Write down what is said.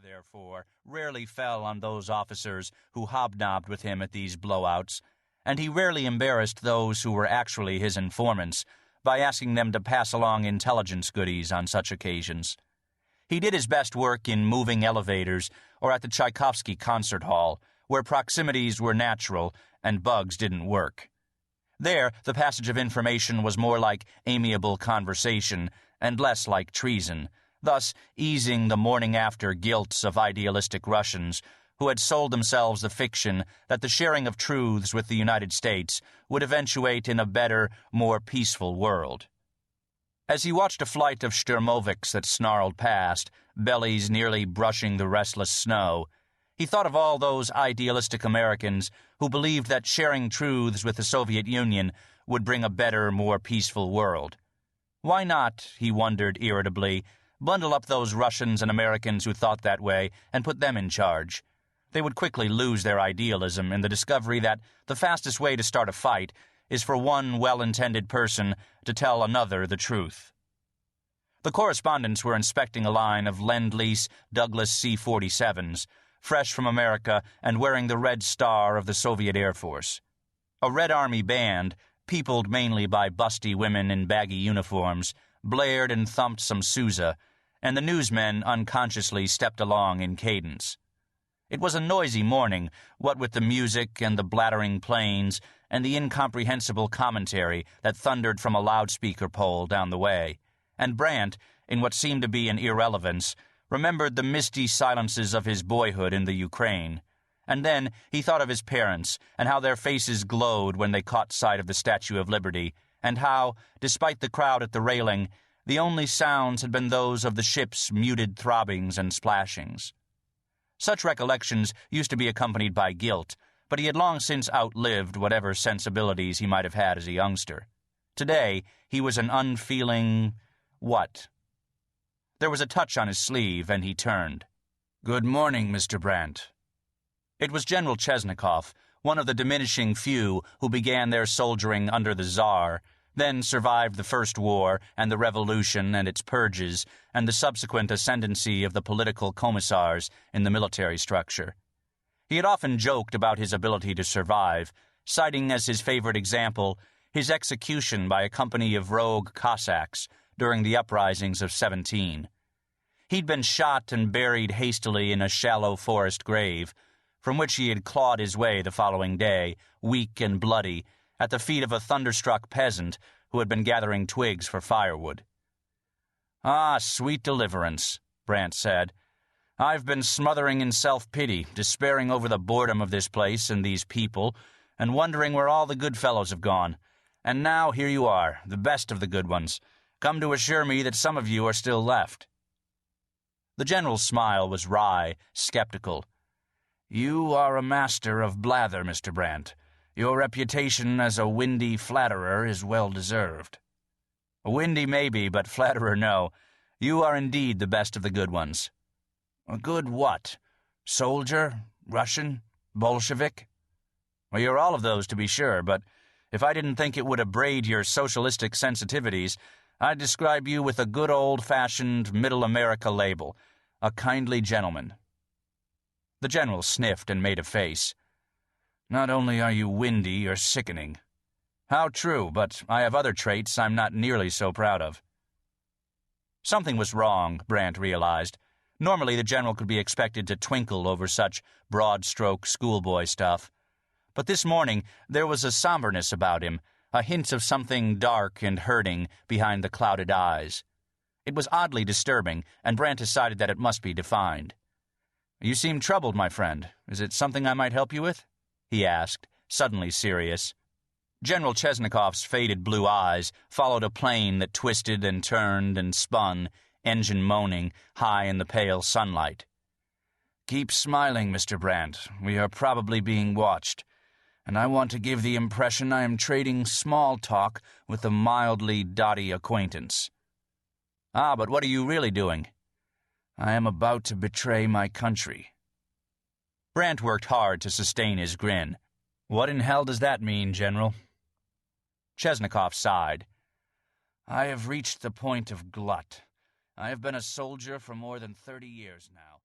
therefore, rarely fell on those officers who hobnobbed with him at these blowouts, and he rarely embarrassed those who were actually his informants by asking them to pass along intelligence goodies on such occasions. He did his best work in moving elevators or at the Tchaikovsky concert hall, where proximities were natural and bugs didn't work. There, the passage of information was more like amiable conversation and less like treason, thus easing the morning-after guilts of idealistic Russians who had sold themselves the fiction that the sharing of truths with the United States would eventuate in a better, more peaceful world. As he watched a flight of Sturmovix that snarled past, bellies nearly brushing the restless snow, he thought of all those idealistic Americans who believed that sharing truths with the Soviet Union would bring a better, more peaceful world. Why not, he wondered irritably, bundle up those Russians and Americans who thought that way and put them in charge? They would quickly lose their idealism in the discovery that the fastest way to start a fight is for one well-intended person to tell another the truth. The correspondents were inspecting a line of Lend-Lease Douglas C-47s, fresh from America and wearing the red star of the Soviet Air Force. A Red Army band, peopled mainly by busty women in baggy uniforms, blared and thumped some Sousa, and the newsmen unconsciously stepped along in cadence. It was a noisy morning, what with the music and the blattering planes and the incomprehensible commentary that thundered from a loudspeaker pole down the way, and Brandt, in what seemed to be an irrelevance, remembered the misty silences of his boyhood in the Ukraine. And then he thought of his parents and how their faces glowed when they caught sight of the Statue of Liberty, and how, despite the crowd at the railing, the only sounds had been those of the ship's muted throbbings and splashings. Such recollections used to be accompanied by guilt, but he had long since outlived whatever sensibilities he might have had as a youngster. Today, he was an unfeeling... what? There was a touch on his sleeve, and he turned. "Good morning, Mr. Brandt." It was General Chesnikov, one of the diminishing few who began their soldiering under the Tsar, then survived the First War and the Revolution and its purges and the subsequent ascendancy of the political commissars in the military structure. He had often joked about his ability to survive, citing as his favorite example his execution by a company of rogue Cossacks during the uprisings of 17. He'd been shot and buried hastily in a shallow forest grave, from which he had clawed his way the following day, weak and bloody, at the feet of a thunderstruck peasant who had been gathering twigs for firewood. "Ah, sweet deliverance," Brandt said. "I've been smothering in self-pity, despairing over the boredom of this place and these people, and wondering where all the good fellows have gone. And now here you are, the best of the good ones, come to assure me that some of you are still left." The general's smile was wry, skeptical. "You are a master of blather, Mr. Brandt. Your reputation as a windy flatterer is well-deserved." "Windy maybe, but flatterer no. You are indeed the best of the good ones." "A good what? Soldier? Russian? Bolshevik?" "Well, you're all of those, to be sure, but if I didn't think it would abrade your socialistic sensitivities, I'd describe you with a good old-fashioned Middle America label, a kindly gentleman." The general sniffed and made a face. "Not only are you windy, you're sickening." "How true, but I have other traits I'm not nearly so proud of." Something was wrong, Brandt realized. Normally the general could be expected to twinkle over such broad-stroke schoolboy stuff. But this morning there was a somberness about him, a hint of something dark and hurting behind the clouded eyes. It was oddly disturbing, and Brandt decided that it must be defined. "You seem troubled, my friend. Is it something I might help you with?" he asked, suddenly serious. General Chesnikov's faded blue eyes followed a plane that twisted and turned and spun, engine moaning, high in the pale sunlight. "Keep smiling, Mr. Brandt. We are probably being watched, and I want to give the impression I am trading small talk with a mildly dotty acquaintance." "Ah, but what are you really doing?" "I am about to betray my country." Brandt worked hard to sustain his grin. "What in hell does that mean, General?" Chesnikov sighed. "I have reached the point of glut. I have been a soldier for more than 30 years now.